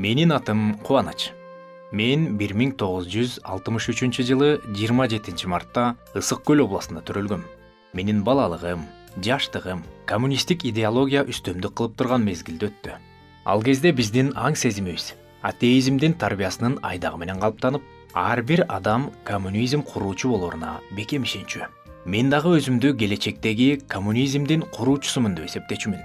Менин атым Кубаныч. Мен 1963-жылы 27 мартта Ысык Көл областында төрөлгөм. Менин балалыгым, жаштыгым коммунистик идеология үстөмдүк кылып турган мезгилде өттү. Ал кезде биздин аң сезимибиз атеизмдин тарбиясынын айдагы менен калыптанып, ар бир адам коммунизм куруучу болоруна бекем ишенчү. Мен дагы өзүмдү келечектеги коммунизмдин куруучусумун деп эсептечүмүн.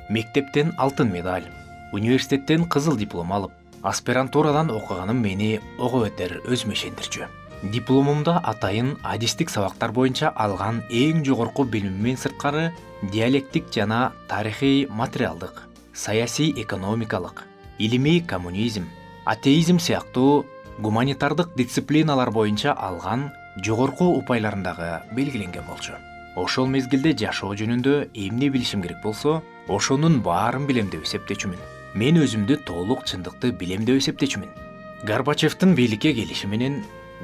Мектептен алтын медаль, университеттен кызыл диплом алып, аспирантурадан окуганым мени ого бетер өзүмө ишендирчү. Дипломумда атайын адистик сабактар боюнча алган эң жогорку билимимден сырткары диалектик жана тарыхый материалдык, саясий экономикалык, илимий коммунизм, атеизм сыяктуу гуманитардык дисциплиналар боюнча алган жогорку упайларындагы белгиленген болчу. Ошол мезгилде жашоо жөнүндө эмне билишим керек болсо, ошонун баарын билем деп эсептечүмүн. Мен өзүмдү толук чындыкты билем деп эсептечүмүн. Горбачевдин бийликке келиши менен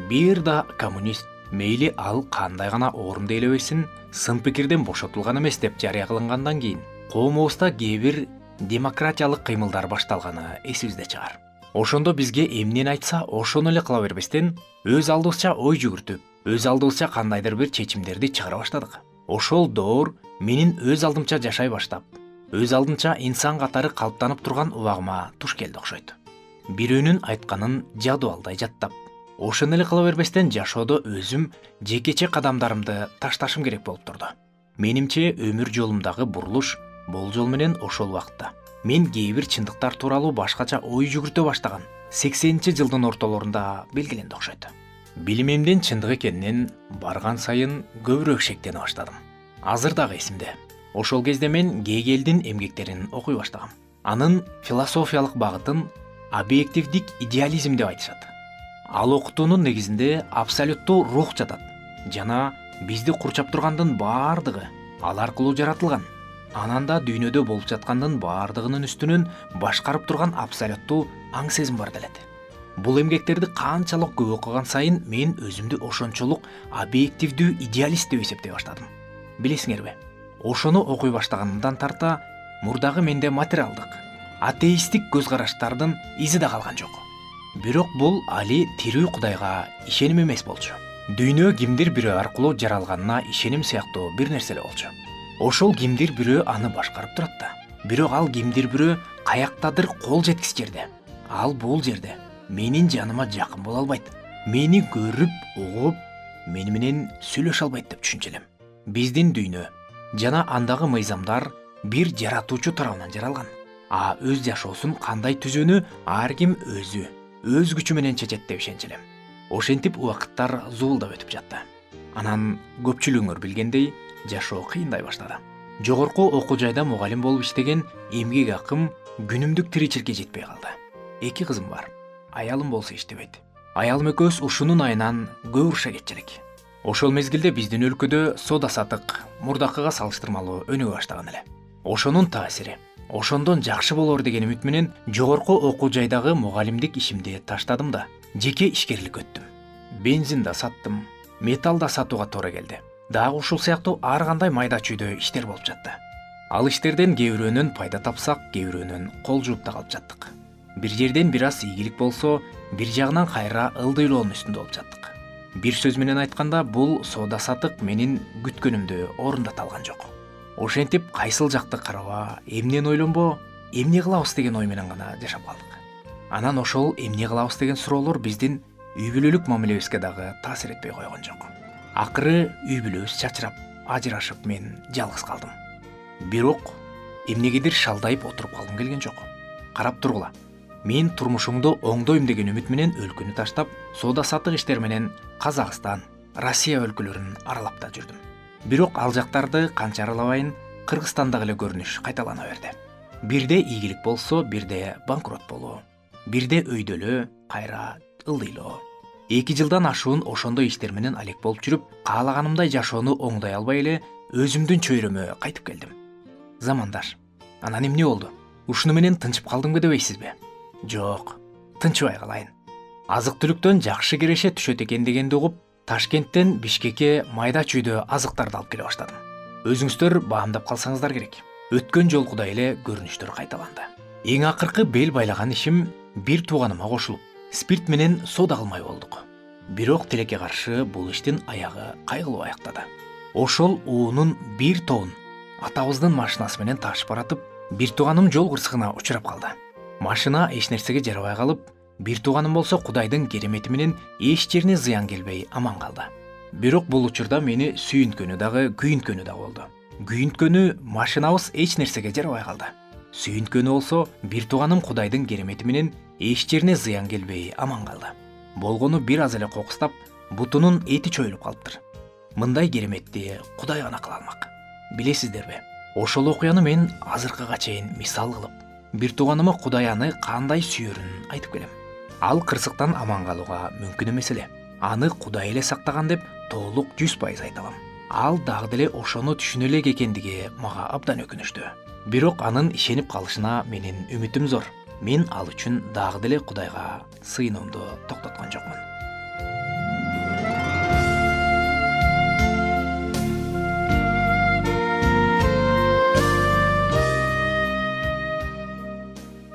бир да коммунист, мейли ал кандай гана орунду ээлебесин, сын пикирден бошотулган эмес деп жарыя кылынгандан кийин коомубузда кээ бир демократиялык кыймылдар башталганы эсибизде чыгар. Ошондо бизге эмнени айтса ошону эле кыла бербестен, өз алдыбызча ой жүгүртүп, өз алдыбызча кандайдыр бир чечимдерди чыгара баштадык. Ошол доор менин өз алдымча жашай баштап, өз алдынча инсан катары калыптанып турган убагыма туш келди окшойт. Бирөөнүн айтканын жадыбалдай жаттап, ошону эле кыла бербестен жашоодо өзүм жекече кадамдарымды ташташым керек болуп турду. Менимче өмүр жолумдагы бурулуш болжол менен ошол убакытта мен кээ бир чындыктар тууралуу башкача ой жүгүртө баштаган 80-жылдын ортолорунда белгиленди окшойт. Билимимдин чындык экенинен барган сайын көбүрөөк шектене баштадым. Азыр дагы эсимде. Ошол кезде мен Гегельдин эмгектерин окуй баштагам. Анын философиялык багытын объективдик идеализм деп айтышат. Ал окутуунун негизинде абсолюттуу рух жатат жана бизди курчап тургандын баардыгы ал аркылуу жаратылган. Анан да дүйнөдө болуп жаткандын баардыгынын үстүнөн башкарып турган абсолюттуу аң сезим бар делет. Бул эмгектерди канчалык көп окуган сайын мен өзүмдү ошончолук объективдүү идеалист деп эсептей баштадым. Билесиңерби? Ошону окуй баштаганымдан тарта мурдагы менде материалдык, атеисттик көз караштардын изи да калган жок. Бирок бул али тирүү Кудайга ишеним эмес болчу. Дүйнө кимдир бирөө аркылуу жаралганына ишеним сыяктуу бир нерсе эле болчу. Ошол кимдир бирөө аны башкарып турат да. Бирок ал кимдир бирөө каяктадыр кол жеткис жерде. Ал бул жерде менин жаныма жакын боло албайт. Мени көрүп, угуп, мени менен сүйлөшө албайт деп түшүнчү элем. Биздин дүйнө жана андагы мыйзамдар бир жаратуучу тарабынан жаралган. А өз жашоосун кандай түзүүнү ар ким өзү, өз күчү менен чечет деп ишенчү элем. Ошентип убакыттар зуулдап өтүп жатты. Анан көпчүлүгүңөр билгендей, жашоо кыйындай баштады. Жогорку окуу жайда мугалим болуп иштеген эмгек акым күнүмдүк тиричиликке жетпей калды. 2 кызым бар. Аялым болсо иштебейт. Аялым экөөбүз ушунун айынан көп уруша кетчү элек. Ошол мезгилде биздин өлкөдө сода сатык мурдакыга салыштырмалуу өнүгө баштаган эле. Ошонун таасири, ошондон жакшы болор деген үмүт менен жогорку окуу жайдагы мугалимдик ишимди таштадым да жеке ишкерлик өттүм. Бензин да саттым, металл да сатууга туура келди. Дагы ушул сыяктуу ар кандай майда чүйдө иштер болуп жатты. Ал иштерден кээ бирөөнөн пайда тапсак, кээ бирөөнөн кол жууп да калып жаттык. Бир жерден бир аз ийгилик болсо, бир жагынан кайра ылдыйлоонун үстүндө болуп жаттык. Бир сөз менен айтканда, бул сода сатык менин күткөнүмдү орундата алган жок. Ошентип кайсыл жакты караба, эмнени ойлонбо, эмне кылабыз деген ой менен гана жашап калдык. Анан ошол эмне кылабыз деген суроолор биздин үй бүлөлүк мамилебизге дагы таасир этпей койгон жок. Акыры үй бүлөбүз чачырап, ажырашып мен жалгыз калдым. Бирок эмнегедир шалдайып отуруп калгым келген жок. Карап тургула. Мен турмушуңду оңдойм деген үмүт менен өлкөнү таштап, сода сатык иштер менен Казакстан, Россия өлкөлөрүн аралап да жүрдүм. Бирок ал жактарды канча аралабайын, Кыргызстандагы эле көрүнүш кайталана берди. Бирде ийгилик болсо, бирде банкрот болуу, бирде өйдөлөө, кайра ылдыйлоо. 2 жылдан ашуун ошондой иштер менен алек болуп жүрүп, каалаганымдай жашоону оңдой албай эле өзүмдүн чөйрөмө кайтып келдим. Замандаш, анан эмне болду? Ушуну менен тынчып калдымбы дебейсизби? Жок, тынчыбай калайын. Азык-түлүктөн жакшы киреше түшөт экен дегенди угуп, Ташкенттен Бишкекке майда чүйдө азыктарды алып келе баштадым. Өзүңүздөр баамдап калсаңыздар керек. Өткөн жолкудай эле көрүнүштөр кайталанды. Эң акыркы бел байлаган ишим бир тууганыма кошулуп, спирт менен сода кылмай болдук. Бирок тилекке каршы бул иштин аягы кайгылуу аяктады. Ошол уунун бир тобун атабыздын машинасы менен ташып баратып, бир тууганым жол кырсыгына учурап калды. Машина эч нерсеге жарабай калып, бир тууганым болсо Кудайдын керемети менен эч жерине зыян келбей аман калды. Бирок бул учурда мени сүйүнткөнү дагы, күйүнткөнү дагы болду. Күйүнткөнү машинабыз эч нерсеге жарабай калды. Сүйүнткөнү болсо бир тууганым Кудайдын керемети менен эч жерине зыян келбей аман калды. Болгону бир аз эле кокустап, бутунун эти чоюлуп калыптыр. Мындай кереметти Кудай гана кыла алмак. Билесиздерби? Ошол окуяны мен азыркыга чейин мисал кылып, бир тууганыма Кудай аны кандай сүйөрүн айтып келем. Ал кырсыктан аман калууга мүмкүн эмес эле. Аны Кудай эле сактаган деп толук 100% айта алам. Ал дагы деле ошону түшүнө элек экендиги мага абдан өкүнүчтүү. Бирок анын ишенип калышына менин үмүтүм зор. Мен ал үчүн дагы деле Кудайга сыйынуумду токтоткон жокмун.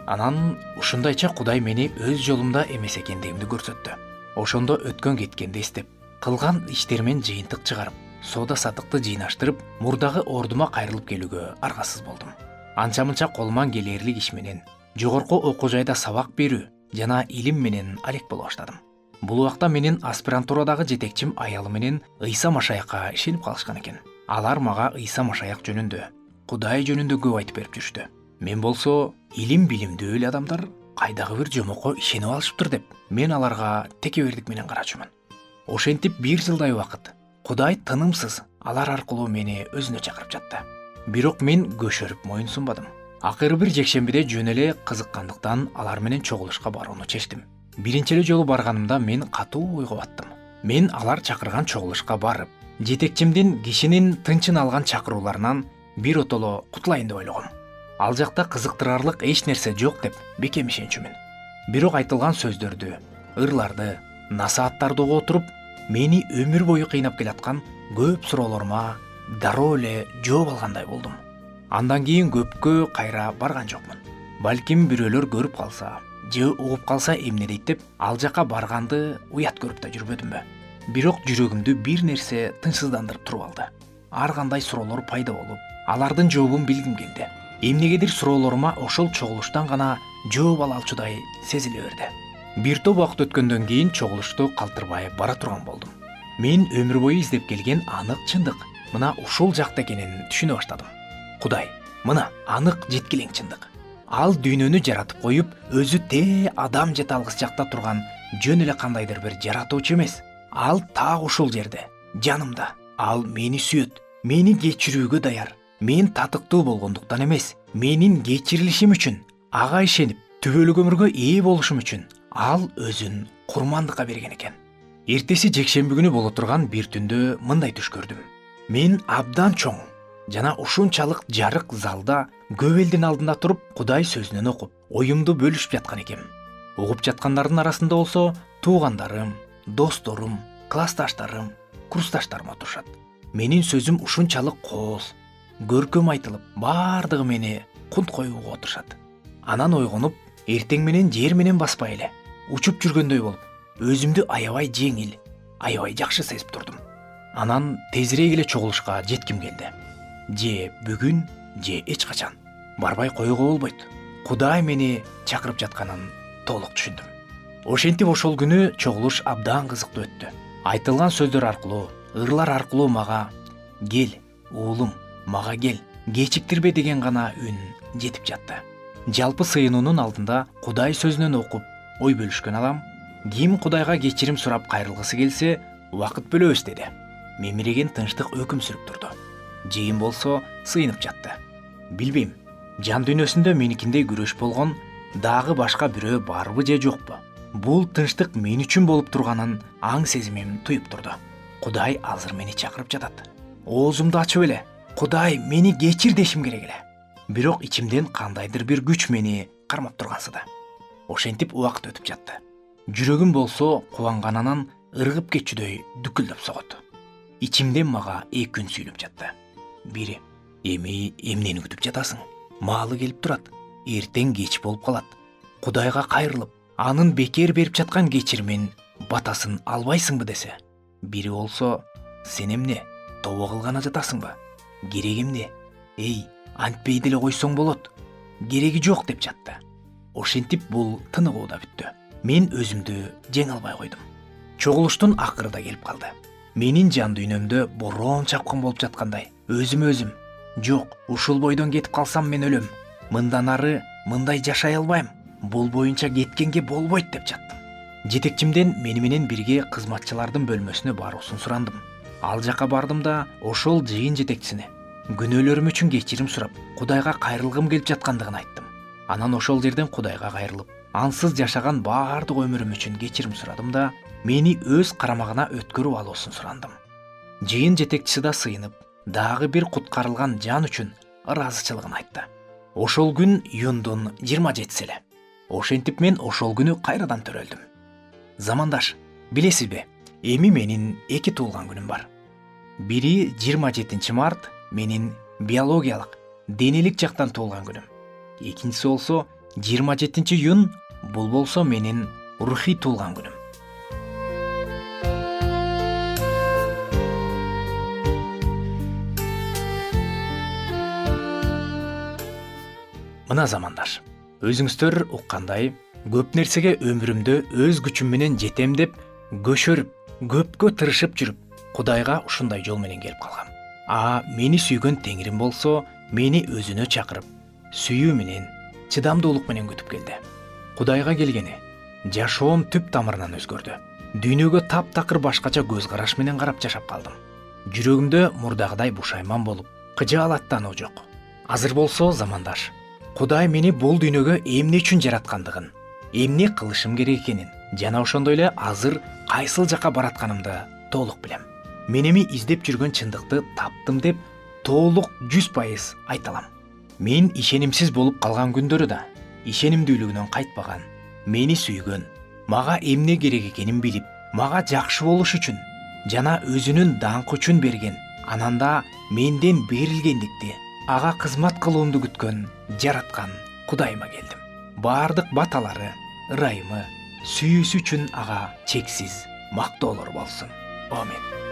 Анан ушундайча Кудай мени өз жолумда эмес экендигимди көрсөттү. Ошондо өткөн кеткенди эстеп, кылган иштеримен жыйынтык чыгарып, сода сатыкты жыйнаштырып, мурдагы ордума кайрылып келүүгө аргасыз болдум. Анча-мынча колуман келээрлик иш менен жогорку окуу жайда сабак берүү жана илим менен алек боло баштадым. Бул убакта менин аспирантурадагы жетекчим аялы менен Ыйса Машаякка ишенип калышкан экен. Алар мага Ыйса Машаяк жөнүндө, Кудай жөнүндө көп айтып берип жүрүштү. Мен болсо илим билимдүү эле адамдар кайдагы бир жомокко ишенип алышыптыр деп, мен аларга текебердик менен карачумун. Ошентип бир жылдай убакыт Кудай тынымсыз алар аркылуу мени өзүнө чакырып жатты. Бирок мен көшөрүп моюн сунбадым. Акыры бир жекшембиде жөн эле кызыккандыктан алар менен чогулушка барууну чечтим. Биринчи эле жолу барганымда мен катуу ойго баттым. Мен алар чакырган чогулушка барып, жетекчимдин кишинин тынчын алган чакырууларынан бир отоло кутулайын деп ойлогом. Ал жакта кызыктырарлык эч нерсе жок деп бекем ишенчүмүн. Бирок айтылган сөздөрдү, ырларды, насааттарды угуп отуруп, мени өмүр бою кыйнап келаткан көп суроолорума дароо эле жооп алгандай болдум. Андан кийин көпкө кайра барган жокмун. Балким бирөөлөр көрүп калса, же угуп калса эмне дейт деп, ал жака барганды уят көрүп да жүрбөдүмбү. Бирок жүрөгүмдү бир нерсе тынчсыздандырып туруп алды. Ар кандай суроолор пайда болуп, алардын жообун билгим келди. Эмнегедир суроолорума ошол чогулуштан гана жооп ала алчудай сезиле берди. Бир топ убакыт өткөндөн кийин чогулушту калтырбай бара турган болдум. Мен өмүр бою издеп келген анык чындык мына ушул жакта экенин түшүнө баштадым. Кудай, мына анык жеткилең чындык. Ал дүйнөнү жаратып коюп, өзү адам жете алгыс жакта турган жөн эле кандайдыр бир жаратуучу эмес. Ал так ушул жерде, жанымда. Ал мени сүйөт, мени кечирүүгө даяр. Мен татыктуу болгондуктан эмес, менин кечирилишим үчүн, ага ишенип, түбөлүк өмүргө ээ болушум үчүн ал өзүн курмандыкка берген экен. Эртеси жекшемби күнү боло турган бир түндө мындай түш көрдүм. Мен абдан чоң жана ушунчалык жарык залда көп элдин алдында туруп, Кудай сөзүнөн окуп, оюмду бөлүшүп жаткан экем. Угуп жаткандардын арасында болсо туугандарым, досторум, классташтарым, курсташтарым отурушат. Менин сөзүм ушунчалык кооз, көркөм айтылып, бардыгы мени кунт коюуга отурушат. Анан ойгонуп, эртең менен жер менен баспай эле учуп жүргөндөй болуп, өзүмдү аябай жеңил, аябай жакшы сезип турдум. Анан тезирээк эле чогулушка жетким келди. Же бүгүн, же эч качан барбай коюуга болбойт. Кудай мени чакырып жатканын толук түшүндүм. Ошентип ошол күнү чогулуш абдан кызыктуу өттү. Айтылган сөздөр аркылуу, ырлар аркылуу мага "Кел, уулум, мага кел, кечиктирбе" деген гана үн жетип жатты. Жалпы сыйынуунун алдында Кудай сөзүнөн окуп, ой бөлүшкөн адам, ким Кудайга кечирим сурап кайрылгысы келсе, убакыт бөлөбүз деди. Мемиреген тынчтык өкүм сүрүп турду. Жыйын болсо сыйынып жатты. Билбейм, жан дүйнөсүндө меникиндей күрөш болгон дагы башка бирөө барбы же жокпу. Бул тынчтык мен үчүн болуп турганын аң сезимим туюп турду. Кудай азыр мени чакырып жатат. Оозумду ачып эле, Кудай мени кечир дешим керек эле. Бирок ичимден кандайдыр бир күч мени кармап тургансыды. Ошентип убакыт өтүп жатты. Жүрөгүм болсо кубанганынан ыргып кетчүдөй дүкүлдөп согот. Ичимден мага эки үн сүйлөп жатты. Бири: "Эми эмнени күтүп жатасың? Маалы келип турат. Эртең кеч болуп калат. Кудайга кайрылып, анын бекер берип жаткан кечиримин, батасын албайсыңбы десе, бири болсо, сен эмне, тобо кылгана жатасыңбы? Кереги эмне? Эй, антпей деле койсоң болот. Кереги жок деп жатты. Ошентип бул тыныгууда бүттү. Мен өзүмдү жеңе албай койдум. Чогулуштун акыры да келип калды. Менин жан дүйнөмдө бороон чапкан болуп жаткандай. Өзүм жок, ушул бойдон кетип калсам мен өлөм. Мындан ары мындай жашай албайм. Бул боюнча кеткенге болбойт деп жаттым. Жетекчимден мени менен бирге кызматчылардын бөлмөсүнө баруусун сурандым. Ал жака бардым да ошол жыйын жетекчисине күнөөлөрүм үчүн кечирим сурап, Кудайга кайрылгым келип жаткандыгын айттым. Анан ошол жерден Кудайга кайрылып, ансыз жашаган баардык өмүрүм үчүн кечирим сурадым да мени өз карамагына өткөрүп алуусун сурандым. Жыйын жетекчиси да сыйынып, дагы бир куткарылган жан үчүн ыраазычылыгын айтты. Ошол күн июндун 27-си эле. Ошентип мен ошол күнү кайрадан төрөлдүм. Замандаш, билесизби, эми менин 2 туулган күнүм бар. Бири 27 март менин биологиялык, денелик жактан туулган күнүм. Экинчиси болсо 27 июнь, бул болсо менин рухий туулган күнүм. Мына замандаш, өзүңүздөр уккандай, көп нерсеге өмүрүмдө өз күчүм менен жетем деп көшөрүп, көпкө тырышып жүрүп, Кудайга ушундай жол менен келип калгам. Мени сүйгөн Теңирим болсо, мени өзүнө чакырып, сүйүү менен, чыдамдуулук менен күтүп келди. Кудайга келгени, жашоом түп тамырынан өзгөрдү. Дүйнөгө таптакыр башкача көз караш менен карап жашап калдым. Жүрөгүмдө мурдагыдай бушайман болуп, кыжаалаттануу жок. Азыр болсо, замандаш, Кудай мени бул дүйнөгө эмне үчүн жараткандыгын, эмне кылышым керек экенин, жана ошондой эле азыр кайсыл жака баратканымды толук билем. Мен эми издеп жүргөн чындыкты таптым деп толук 100% айта алам. Мен ишенимсиз болуп калган күндөрү да ишенимдүүлүгүнөн кайтпаган, мени сүйгөн, мага эмне керек экенин билип, мага жакшы болуш үчүн жана өзүнүн даңкы үчүн берген, анан да менден берилгендикти, ага кызмат кылуумду күткөн, жараткан Кудайыма келдим. Бардык баталары, ырайымы, сүйүүсү үчүн ага чексиз мактоолор болсун. Амин.